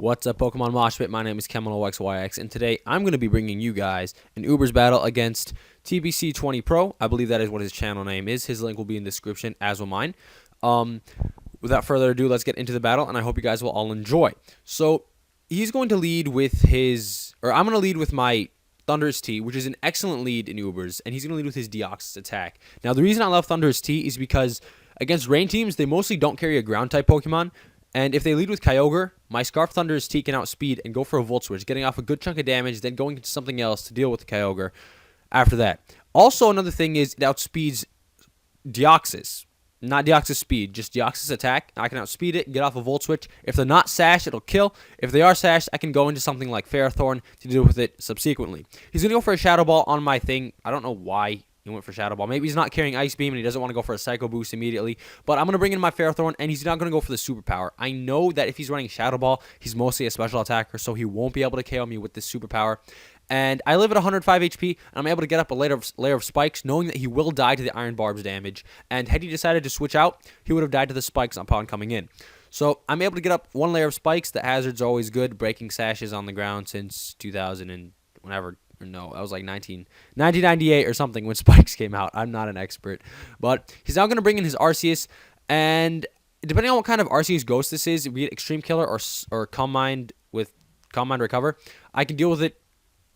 What's up, PokeMoshPit? My name is KameloxYx, and today I'm going to be bringing you guys an Ubers battle against TPC20PRO. I believe that is what his channel name is. His link will be in the description, as will mine. Without further ado, let's get into the battle, and I hope you guys will all enjoy. So, he's going to lead with I'm going to lead with my Thunderous T, which is an excellent lead in Ubers, and he's going to lead with his Deoxys attack. Now, the reason I love Thunderous T is because against rain teams, they mostly don't carry a ground-type Pokemon, and if they lead with Kyogre, my Scarf Thunderous T can outspeed and go for a Volt Switch, getting off a good chunk of damage, then going into something else to deal with the Kyogre after that. Also, another thing is it outspeeds Deoxys. Not Deoxys speed, just Deoxys attack. I can outspeed it and get off a Volt Switch. If they're not sashed, it'll kill. If they are sashed, I can go into something like Ferrothorn to deal with it subsequently. He's going to go for a Shadow Ball on my thing. I don't know why he went for Shadow Ball. Maybe he's not carrying Ice Beam and he doesn't want to go for a Psycho Boost immediately. But I'm going to bring in my Ferrothorn, and he's not going to go for the Superpower. I know that if he's running Shadow Ball, he's mostly a special attacker, so he won't be able to KO me with this Superpower. And I live at 105 HP, and I'm able to get up a layer of spikes, knowing that he will die to the Iron Barb's damage. And had he decided to switch out, he would have died to the spikes upon coming in. So I'm able to get up one layer of spikes. The hazards are always good. Breaking sashes on the ground since 2000 and whenever. No, that was like 1998 or something when Spikes came out. I'm not an expert. But he's now going to bring in his Arceus, and depending on what kind of Arceus Ghost this is, be it Extreme Killer or Calm Mind with Calm Mind Recover, I can deal with it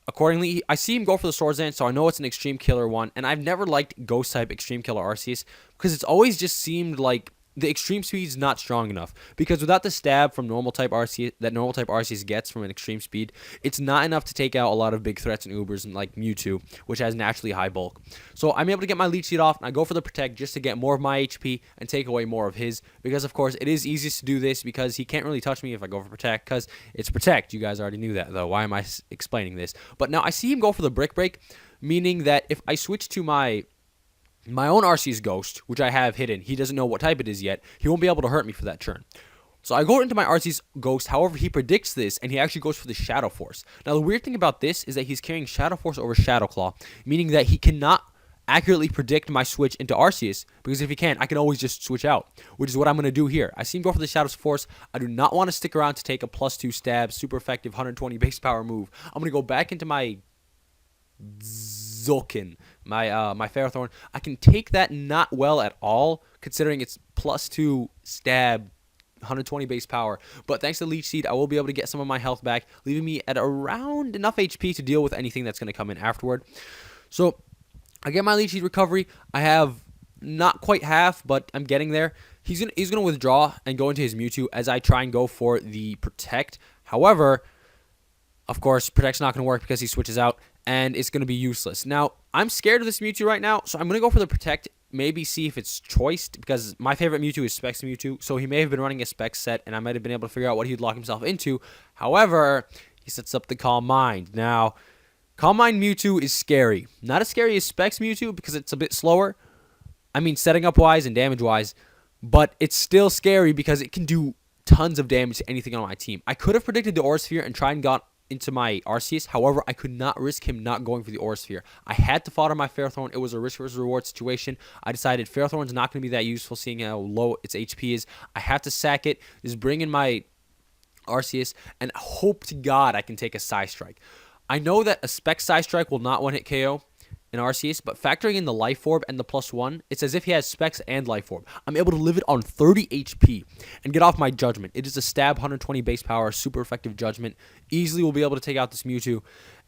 accordingly. I see him go for the Swords Dance, so I know it's an Extreme Killer one, and I've never liked Ghost-type Extreme Killer Arceus because it's always just seemed like the extreme speed's not strong enough, because without the stab from normal type Arceus that normal type Arceus gets from an extreme speed, it's not enough to take out a lot of big threats in Ubers like Mewtwo, which has naturally high bulk. So I'm able to get my Leech Seed off, and I go for the Protect just to get more of my HP and take away more of his, because of course it is easiest to do this because he can't really touch me if I go for Protect, because it's Protect. You guys already knew that though. Why am I explaining this? But now I see him go for the Brick Break, meaning that if I switch to my own Arceus Ghost, which I have hidden, he doesn't know what type it is yet, he won't be able to hurt me for that turn. So I go into my Arceus Ghost, however, he predicts this, and he actually goes for the Shadow Force. Now, the weird thing about this is that he's carrying Shadow Force over Shadow Claw, meaning that he cannot accurately predict my switch into Arceus, because if he can, I can always just switch out, which is what I'm going to do here. I see him go for the Shadow Force. I do not want to stick around to take a +2 stab, super effective 120 base power move. I'm going to go back into my Zulkin, my Ferrothorn. I can take that not well at all, considering it's +2 stab, 120 base power. But thanks to Leech Seed, I will be able to get some of my health back, leaving me at around enough HP to deal with anything that's going to come in afterward. So I get my Leech Seed recovery. I have not quite half, but I'm getting there. He's gonna withdraw and go into his Mewtwo as I try and go for the Protect. However, of course, Protect's not going to work because he switches out, and it's going to be useless. Now, I'm scared of this Mewtwo right now, so I'm going to go for the Protect, maybe see if it's choiced, because my favorite Mewtwo is Specs Mewtwo, so he may have been running a Specs set, and I might have been able to figure out what he'd lock himself into. However, he sets up the Calm Mind. Now, Calm Mind Mewtwo is scary. Not as scary as Specs Mewtwo, because it's a bit slower. I mean, setting up-wise and damage-wise, but it's still scary because it can do tons of damage to anything on my team. I could have predicted the Aura Sphere and tried and got into my Arceus. However, I could not risk him not going for the Aura Sphere. I had to fodder my Ferrothorn. It was a risk versus reward situation. I decided Ferrothorn's not going to be that useful, seeing how low its HP is. I have to sack it, just bring in my Arceus, and hope to God I can take a Psy Strike. I know that a Spec Psy Strike will not one-hit KO in Arceus, but factoring in the Life Orb and the +1, it's as if he has Specs and Life Orb. I'm able to live it on 30 HP and get off my Judgment. It is a stab, 120 base power, super effective Judgment. Easily will be able to take out this Mewtwo,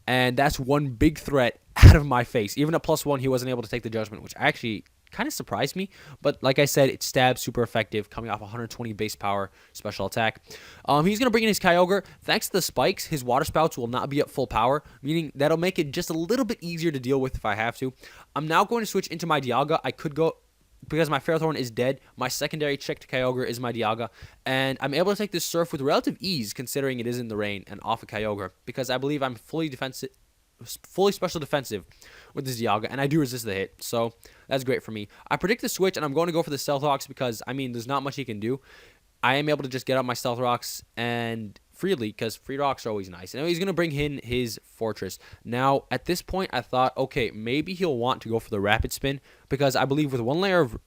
and that's one big threat out of my face. Even at +1, he wasn't able to take the Judgment, which actually kind of surprised me, but like I said, it's stab, super effective, coming off 120 base power special attack. He's going to bring in his Kyogre. Thanks to the spikes, his water spouts will not be at full power, meaning that'll make it just a little bit easier to deal with if I have to. I'm now going to switch into my Dialga. I could go, because my Ferrothorn is dead, my secondary check to Kyogre is my Dialga, and I'm able to take this Surf with relative ease, considering it is in the rain, and off of Kyogre, because I believe I'm fully special defensive with this Dialga, and I do resist the hit, so that's great for me. I predict the switch, and I'm going to go for the Stealth Rocks because, I mean, there's not much he can do. I am able to just get out my Stealth Rocks and freely, because free rocks are always nice. And he's going to bring in his Fortress. Now, at this point, I thought, okay, maybe he'll want to go for the Rapid Spin, because I believe with one layer of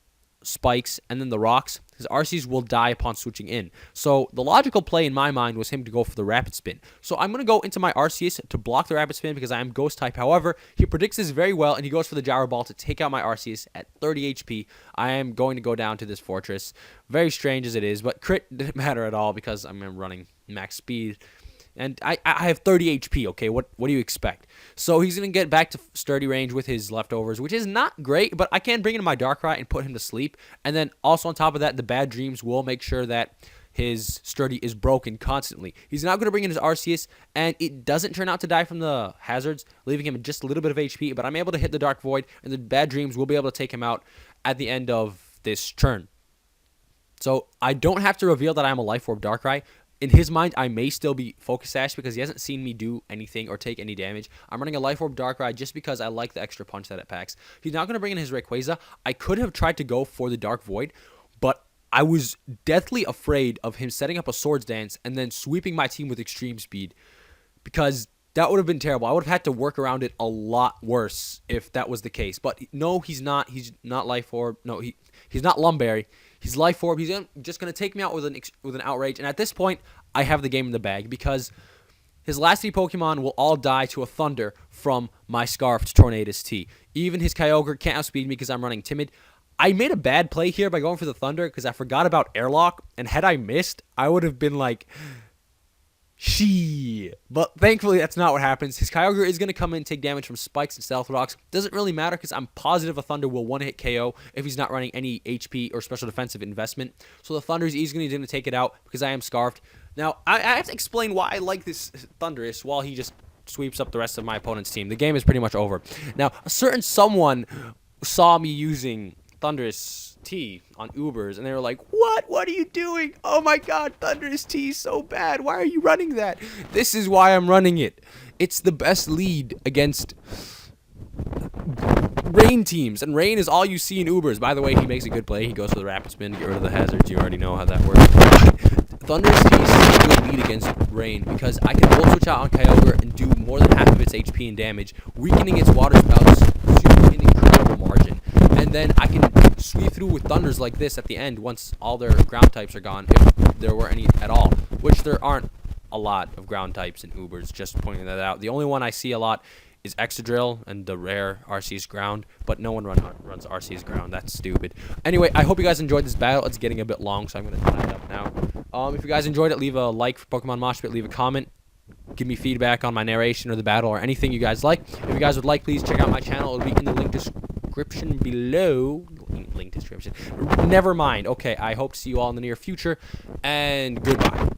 spikes, and then the rocks, his Arceus will die upon switching in. So the logical play in my mind was him to go for the Rapid Spin. So I'm going to go into my Arceus to block the Rapid Spin because I am Ghost type. However, he predicts this very well, and he goes for the Gyro Ball to take out my Arceus at 30 HP. I am going to go down to this fortress. Very strange as it is, but crit didn't matter at all because I'm running max speed. And I have 30 HP, okay? What do you expect? So he's going to get back to sturdy range with his leftovers, which is not great, but I can bring in my Darkrai and put him to sleep. And then also on top of that, the Bad Dreams will make sure that his sturdy is broken constantly. He's now going to bring in his Arceus, and it doesn't turn out to die from the hazards, leaving him just a little bit of HP, but I'm able to hit the Dark Void, and the Bad Dreams will be able to take him out at the end of this turn. So I don't have to reveal that I'm a Life Orb Darkrai. In his mind, I may still be Focus Sash because he hasn't seen me do anything or take any damage. I'm running a Life Orb Darkrai just because I like the extra punch that it packs. He's not going to bring in his Rayquaza. I could have tried to go for the Dark Void, but I was deathly afraid of him setting up a Swords Dance and then sweeping my team with extreme speed because that would have been terrible. I would have had to work around it a lot worse if that was the case. But no, he's not. He's not Life Orb. No, he's not Lumberry. He's Life Orb. He's just going to take me out with an Outrage. And at this point, I have the game in the bag because his last 3 Pokemon will all die to a Thunder from my Scarfed Tornadus T. Even his Kyogre can't outspeed me because I'm running Timid. I made a bad play here by going for the Thunder because I forgot about Airlock. And had I missed, I would have been like, but thankfully that's not what happens. His Kyogre is going to come in and take damage from Spikes and Stealth Rocks. Doesn't really matter because I'm positive a Thunder will one-hit KO if he's not running any HP or special defensive investment. So the Thunder is easily going to take it out because I am Scarfed. Now, I have to explain why I like this Thundurus while he just sweeps up the rest of my opponent's team. The game is pretty much over. Now, a certain someone saw me using Thundurus T on Ubers, and they were like, what are you doing? Oh my god, Thundurus T is so bad. Why are you running that? This is why I'm running it. It's the best lead against Rain teams, and Rain is all you see in Ubers. By the way, he makes a good play. He goes for the Rapid Spin to get rid of the hazards. You already know how that works. Thundurus T is a good lead against Rain because I can Volt Switch out on Kyogre and do more than half of its HP and damage, weakening its Water Spouts to an incredible margin. And then I can sweep through with Thunders like this at the end once all their ground types are gone, if there were any at all, which there aren't a lot of ground types in Ubers, just pointing that out. The only one I see a lot is Excadrill and the rare Arceus Ground, but no one runs Arceus Ground. That's stupid. Anyway, I hope you guys enjoyed this battle. It's getting a bit long, so I'm going to tie it up now. If you guys enjoyed it, leave a like for PokeMoshPit, leave a comment. Give me feedback on my narration or the battle or anything you guys like. If you guys would like, please check out my channel. It'll be in the link description below. Link description. Never mind. Okay, I hope to see you all in the near future, and goodbye.